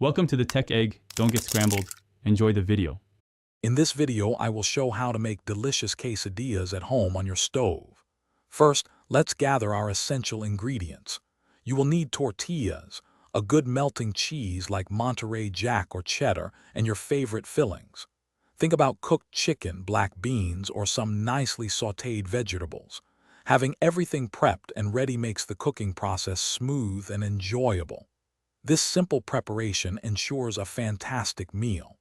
Welcome to the Tech Egg. Don't get scrambled. Enjoy the video. In this video, I will show how to make delicious quesadillas at home on your stove. First, let's gather our essential ingredients. You will need tortillas, a good melting cheese like Monterey Jack or cheddar, and your favorite fillings. Think about cooked chicken, black beans, or some nicely sautéed vegetables. Having everything prepped and ready makes the cooking process smooth and enjoyable. This simple preparation ensures a fantastic meal.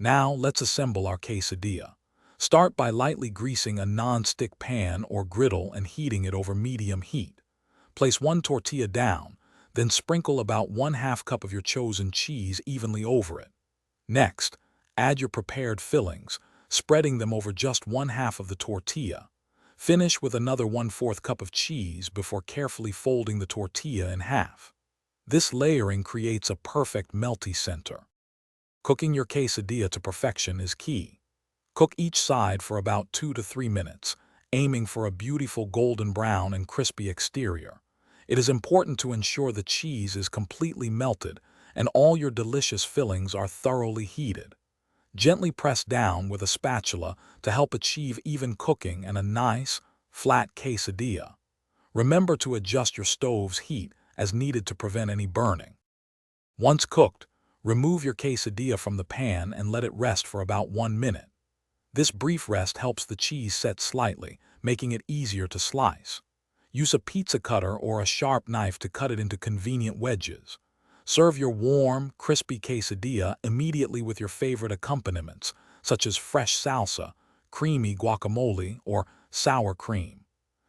Now let's assemble our quesadilla. Start by lightly greasing a non-stick pan or griddle and heating it over medium heat. Place one tortilla down, then sprinkle about 1/2 cup of your chosen cheese evenly over it. Next, add your prepared fillings, spreading them over just 1/2 of the tortilla. Finish with another 1/4 cup of cheese before carefully folding the tortilla in half. This layering creates a perfect melty center. Cooking your quesadilla to perfection is key. Cook each side for about 2 to 3 minutes, aiming for a beautiful golden brown and crispy exterior. It is important to ensure the cheese is completely melted and all your delicious fillings are thoroughly heated. Gently press down with a spatula to help achieve even cooking and a nice, flat quesadilla. Remember to adjust your stove's heat as needed to prevent any burning. Once cooked, remove your quesadilla from the pan and let it rest for about 1 minute. This brief rest helps the cheese set slightly, making it easier to slice. Use a pizza cutter or a sharp knife to cut it into convenient wedges. Serve your warm, crispy quesadilla immediately with your favorite accompaniments, such as fresh salsa, creamy guacamole, or sour cream.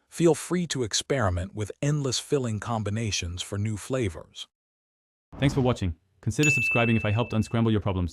Feel free to experiment with endless filling combinations for new flavors. Thanks for watching. Consider subscribing if I helped unscramble your problems.